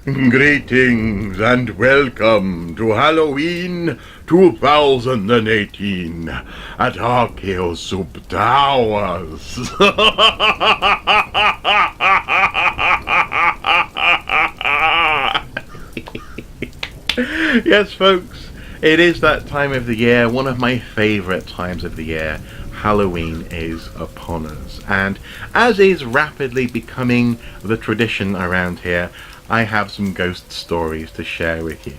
Greetings and welcome to Halloween 2018 at Archaeosub Towers. Yes, folks, it is that time of the year, one of my favourite times of the year. Halloween is upon us, and as is rapidly becoming the tradition around here, I have some ghost stories to share with you.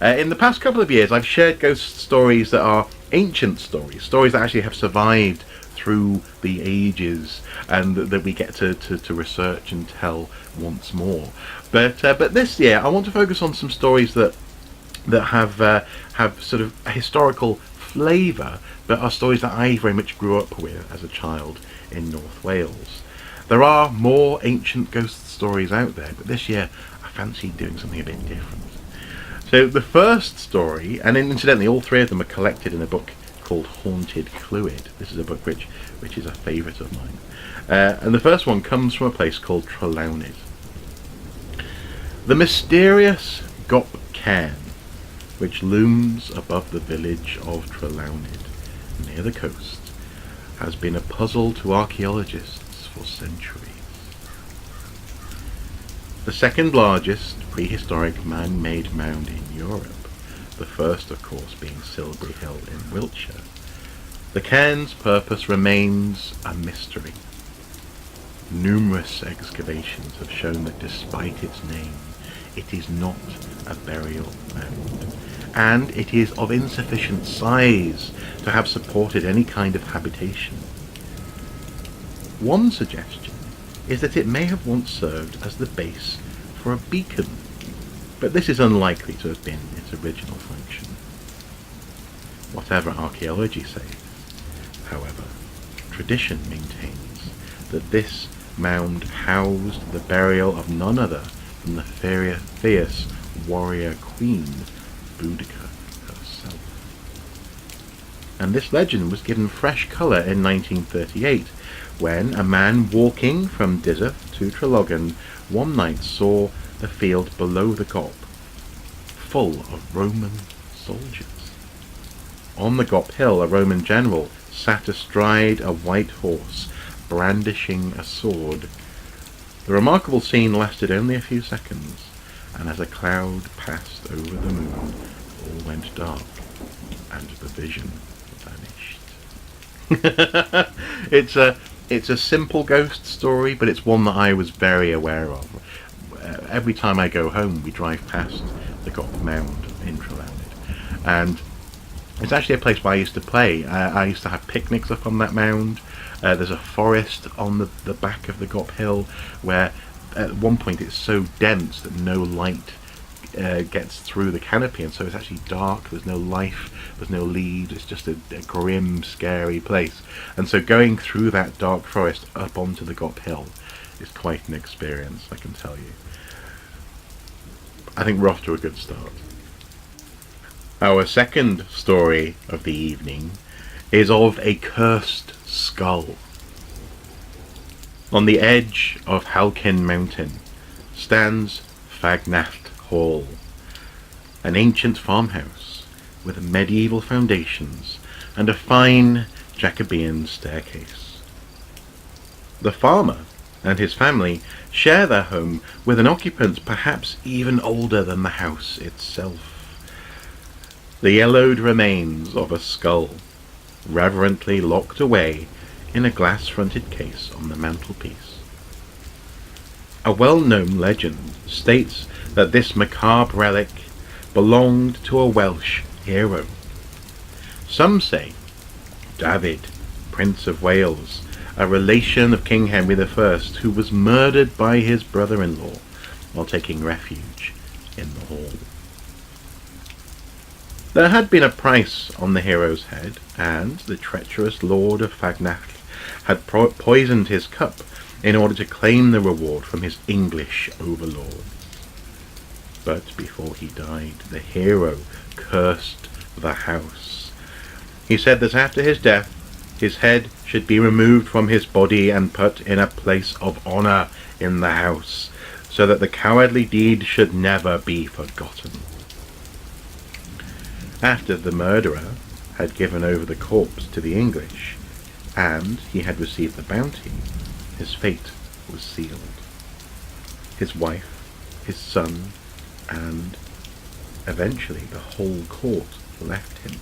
In the past couple of years, I've shared ghost stories that are ancient stories that actually have survived through the ages, and that we get to research and tell once more. But this year, I want to focus on some stories that have sort of a historical flavour, but are stories that I very much grew up with as a child in North Wales. There are more ancient ghost stories out there, but this year I fancy doing something a bit different. So the first story, and incidentally all three of them are collected in a book called Haunted Clwyd. This is a book which is a favourite of mine. And the first one comes from a place called Trelawnyd. The mysterious Gop Cairn, which looms above the village of Trelawnyd, near the coast, has been a puzzle to archaeologists for centuries. The second largest prehistoric man-made mound in Europe, the first of course being Silbury Hill in Wiltshire, the cairn's purpose remains a mystery. Numerous excavations have shown that despite its name, it is not a burial mound, and it is of insufficient size to have supported any kind of habitation. One suggestion is that it may have once served as the base for a beacon, but this is unlikely to have been its original function. Whatever archaeology says, however, tradition maintains that this mound housed the burial of none other than the fierce warrior queen Boudica herself. And this legend was given fresh colour in 1938, when a man walking from Dysarth to Treloggan one night saw the field below the Gop full of Roman soldiers. On the Gop Hill, a Roman general sat astride a white horse, brandishing a sword. The remarkable scene lasted only a few seconds, and as a cloud passed over the moon, all went dark, and the vision vanished. It's a simple ghost story, but it's one that I was very aware of. Every time I go home, we drive past the Gop Mound in Trelawnyd, and it's actually a place where I used to play. I used to have picnics up on that mound. There's a forest on the back of the Gop Hill, where at one point it's so dense that no light gets through the canopy, and so it's actually dark. There's no life, there's no leaves. It's just a grim, scary place. And so going through that dark forest up onto the Gop Hill is quite an experience, I can tell you. I think we're off to a good start. Our second story of the evening is of a cursed skull. On the edge of Halkin Mountain stands Fagnacht Hall, an ancient farmhouse with medieval foundations and a fine Jacobean staircase. The farmer and his family share their home with an occupant perhaps even older than the house itself. The yellowed remains of a skull, reverently locked away in a glass-fronted case on the mantelpiece. A well-known legend states that this macabre relic belonged to a Welsh hero. Some say David, Prince of Wales, a relation of King Henry I, who was murdered by his brother-in-law while taking refuge in the hall. There had been a price on the hero's head, and the treacherous Lord of Fagnacht had poisoned his cup in order to claim the reward from his English overlords. But before he died, the hero cursed the house. He said that after his death, his head should be removed from his body and put in a place of honour in the house, so that the cowardly deed should never be forgotten. After the murderer had given over the corpse to the English, and he had received the bounty, his fate was sealed. His wife, his son, and eventually the whole court left him,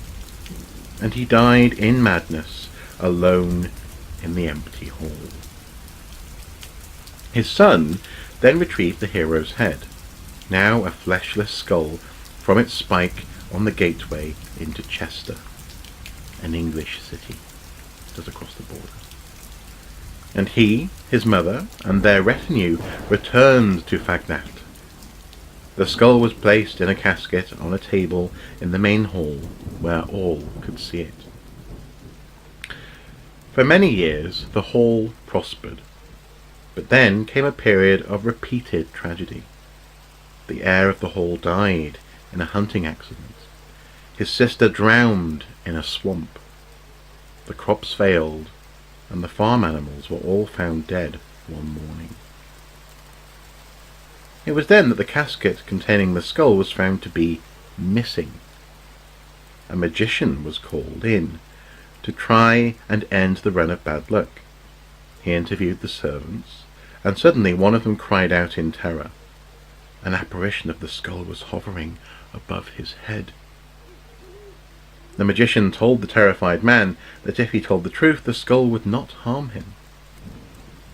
and he died in madness, alone in the empty hall. His son then retrieved the hero's head, now a fleshless skull, from its spike on the gateway into Chester, an English city just across the border. And he, his mother, and their retinue returned to Fagnacht. The skull was placed in a casket on a table in the main hall, where all could see it. For many years the hall prospered, but then came a period of repeated tragedy. The heir of the hall died in a hunting accident. His sister drowned in a swamp. The crops failed, and the farm animals were all found dead one morning. It was then that the casket containing the skull was found to be missing. A magician was called in to try and end the run of bad luck. He interviewed the servants, and suddenly one of them cried out in terror. An apparition of the skull was hovering above his head. The magician told the terrified man that if he told the truth, the skull would not harm him.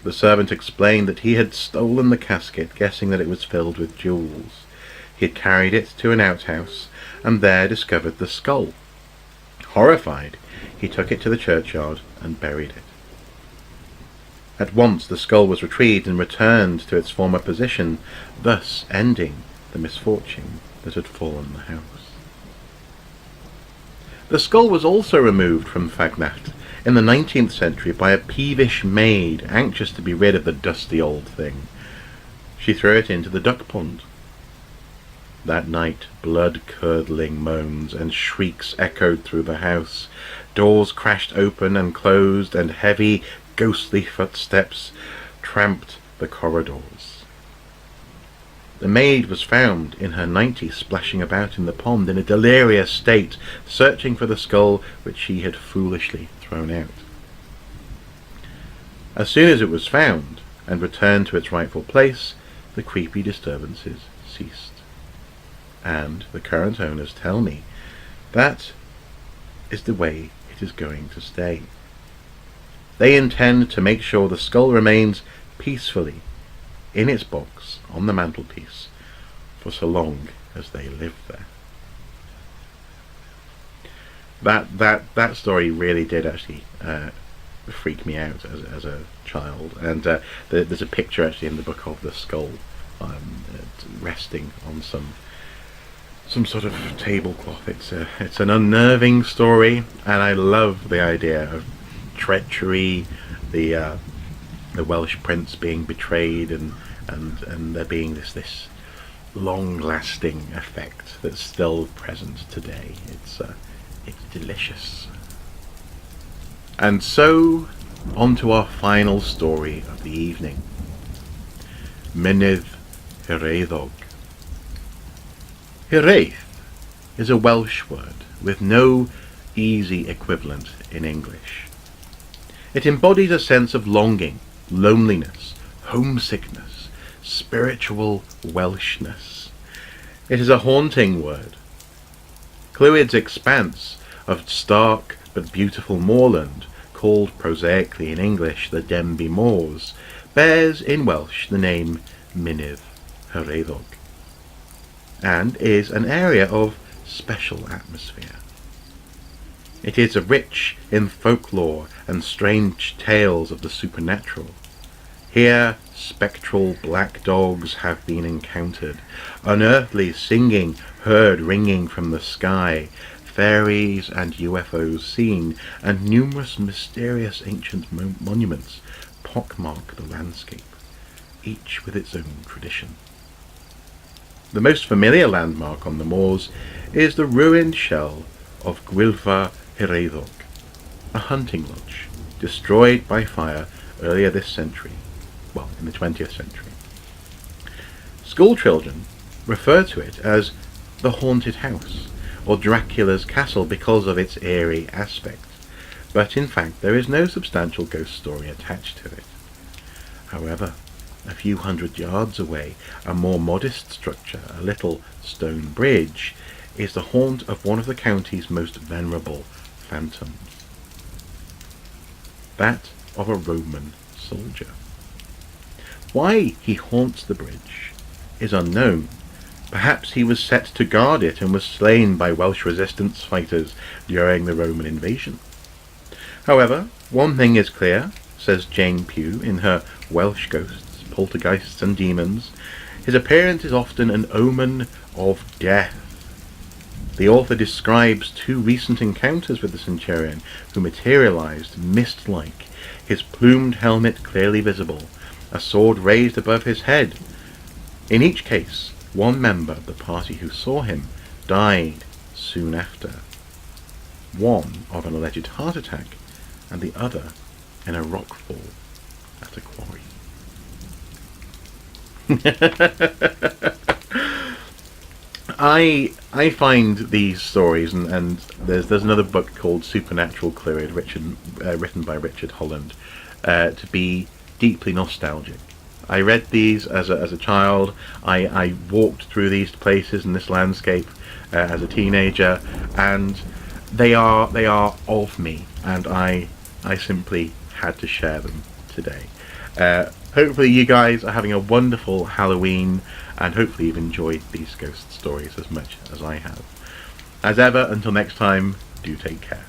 The servant explained that he had stolen the casket, guessing that it was filled with jewels. He had carried it to an outhouse, and there discovered the skull. Horrified, he took it to the churchyard and buried it. At once the skull was retrieved and returned to its former position, thus ending the misfortune that had fallen the house. The skull was also removed from Fagnacht in the 19th century by a peevish maid anxious to be rid of the dusty old thing. She threw it into the duck pond. That night blood-curdling moans and shrieks echoed through the house. Doors crashed open and closed, and heavy, ghostly footsteps tramped the corridors. The maid was found in her 90s splashing about in the pond in a delirious state, searching for the skull which she had foolishly thrown out. As soon as it was found and returned to its rightful place, the creepy disturbances ceased. And the current owners tell me that is the way it is going to stay. They intend to make sure the skull remains peacefully in its box on the mantelpiece for so long as they live there. That story really did actually freak me out as a child, and there's a picture actually in the book of the skull resting on some sort of tablecloth. It's an unnerving story, and I love the idea of treachery, the Welsh prince being betrayed, and there being this long-lasting effect that's still present today. It's delicious. And so, on to our final story of the evening. Mynydd Hiraeth. Hiraeth is a Welsh word with no easy equivalent in English. It embodies a sense of longing, loneliness, homesickness, spiritual Welshness. It is a haunting word. Clwyd's expanse of stark but beautiful moorland, called prosaically in English the Denbigh Moors, bears in Welsh the name Mynydd Hiraeth, and is an area of special atmosphere. It is rich in folklore and strange tales of the supernatural. Here spectral black dogs have been encountered, unearthly singing heard ringing from the sky, fairies and UFOs seen, and numerous mysterious ancient monuments pockmark the landscape, each with its own tradition. The most familiar landmark on the moors is the ruined shell of Rhes-y-Cae, a hunting lodge destroyed by fire earlier this century, well, in the 20th century. School children refer to it as the haunted house or Dracula's castle because of its eerie aspect, but in fact there is no substantial ghost story attached to it. However, a few hundred yards away, a more modest structure, a little stone bridge, is the haunt of one of the county's most venerable phantoms. That of a Roman soldier. Why he haunts the bridge is unknown. Perhaps he was set to guard it and was slain by Welsh resistance fighters during the Roman invasion. However, one thing is clear, says Jane Pugh in her Welsh Ghosts, Poltergeists and Demons, his appearance is often an omen of death. The author describes 2 recent encounters with the centurion who materialized mist-like, his plumed helmet clearly visible, a sword raised above his head. In each case, one member of the party who saw him died soon after, one of an alleged heart attack and the other in a rock fall at a quarry. I find these stories, and there's another book called Supernatural Clwyd, written by Richard Holland, to be deeply nostalgic. I read these as a child. I walked through these places in this landscape as a teenager, and they are of me, and I simply had to share them today. Hopefully you guys are having a wonderful Halloween, and hopefully you've enjoyed these ghost stories as much as I have. As ever, until next time, do take care.